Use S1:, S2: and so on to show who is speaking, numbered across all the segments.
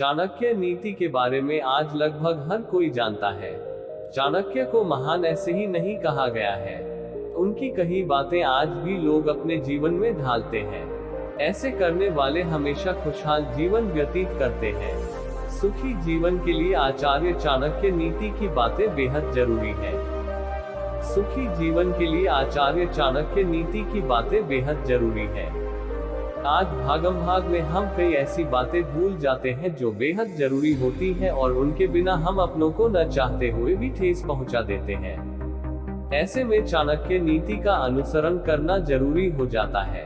S1: चाणक्य नीति के बारे में आज लगभग हर कोई जानता है। चाणक्य को महान ऐसे ही नहीं कहा गया है। उनकी कही बातें आज भी लोग अपने जीवन में ढालते हैं। ऐसे करने वाले हमेशा खुशहाल जीवन व्यतीत करते हैं। सुखी जीवन के लिए आचार्य चाणक्य नीति की बातें बेहद जरूरी है। सुखी जीवन के लिए आचार्य चाणक्य नीति की बातें बेहद जरूरी है। आज भागम भाग में हम कई ऐसी बातें भूल जाते हैं जो बेहद जरूरी होती हैं और उनके बिना हम अपनों को न चाहते हुए भी ठेस पहुंचा देते हैं। ऐसे में चाणक्य नीति का अनुसरण करना जरूरी हो जाता है।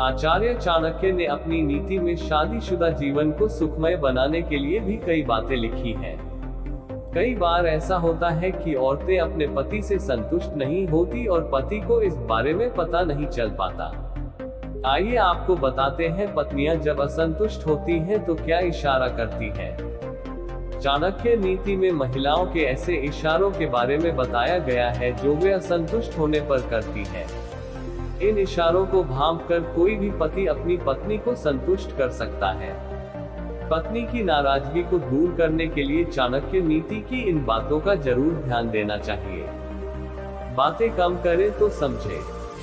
S1: आचार्य चाणक्य ने अपनी नीति में शादीशुदा जीवन को सुखमय बनाने के लिए भी कई बातें लिखी हैं। कई बार ऐसा होता है कि औरतें अपने पति से संतुष्ट नहीं होती और पति को इस बारे में पता नहीं चल पाता। आइए आपको बताते हैं पत्नियां जब असंतुष्ट होती हैं तो क्या इशारा करती हैं। चाणक्य नीति में महिलाओं के ऐसे इशारों के बारे में बताया गया है जो वे असंतुष्ट होने पर करती हैं। इन इशारों को भांप कर कोई भी पति अपनी पत्नी को संतुष्ट कर सकता है। पत्नी की नाराजगी को दूर करने के लिए चाणक्य नीति की इन बातों का जरूर ध्यान देना चाहिए। बातें कम करे तो समझे।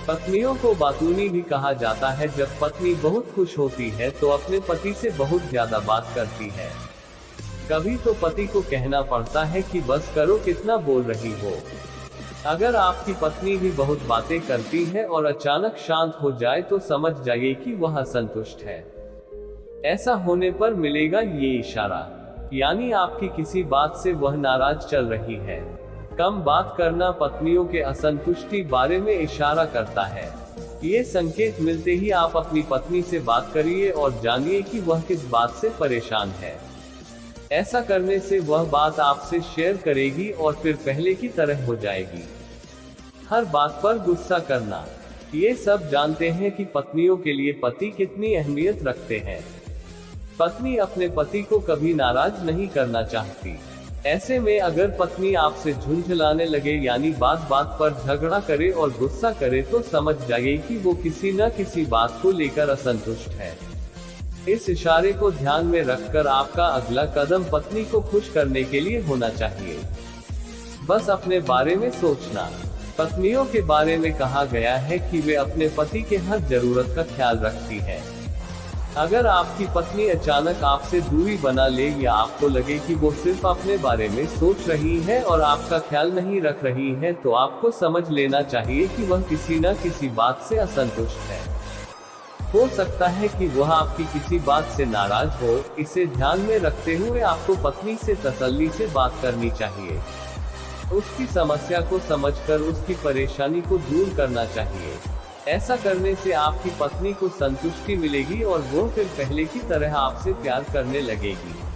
S1: पत्नियों को बातूनी भी कहा जाता है। जब पत्नी बहुत खुश होती है तो अपने पति से बहुत ज्यादा बात करती है। कभी तो पति को कहना पड़ता है कि बस करो, कितना बोल रही हो। अगर आपकी पत्नी भी बहुत बातें करती है और अचानक शांत हो जाए तो समझ जाइए कि वह असंतुष्ट है। ऐसा होने पर मिलेगा ये इशारा, यानी आपकी किसी बात से वह नाराज चल रही है। कम बात करना पत्नियों के असंतुष्टि बारे में इशारा करता है। ये संकेत मिलते ही आप अपनी पत्नी से बात करिए और जानिए कि वह किस बात से परेशान है। ऐसा करने से वह बात आपसे शेयर करेगी और फिर पहले की तरह हो जाएगी। हर बात पर गुस्सा करना। ये सब जानते हैं कि पत्नियों के लिए पति कितनी अहमियत रखते हैं। पत्नी अपने पति को कभी नाराज नहीं करना चाहती। ऐसे में अगर पत्नी आपसे झुंझलाने लगे, यानी बात बात पर झगड़ा करे और गुस्सा करे, तो समझ जाइए कि वो किसी न किसी बात को लेकर असंतुष्ट है। इस इशारे को ध्यान में रखकर आपका अगला कदम पत्नी को खुश करने के लिए होना चाहिए। बस अपने बारे में सोचना। पत्नियों के बारे में कहा गया है कि वे अपने पति के हर जरूरत का ख्याल रखती है। अगर आपकी पत्नी अचानक आपसे दूरी बना ले या आपको लगे कि वो सिर्फ अपने बारे में सोच रही है और आपका ख्याल नहीं रख रही है, तो आपको समझ लेना चाहिए कि वह किसी न किसी बात से असंतुष्ट है। हो सकता है कि वह आपकी किसी बात से नाराज हो। इसे ध्यान में रखते हुए आपको पत्नी से तसल्ली से बात करनी चाहिए। उसकी समस्या को समझकर उसकी परेशानी को दूर करना चाहिए। ऐसा करने से आपकी पत्नी को संतुष्टि मिलेगी और वो फिर पहले की तरह आपसे प्यार करने लगेगी।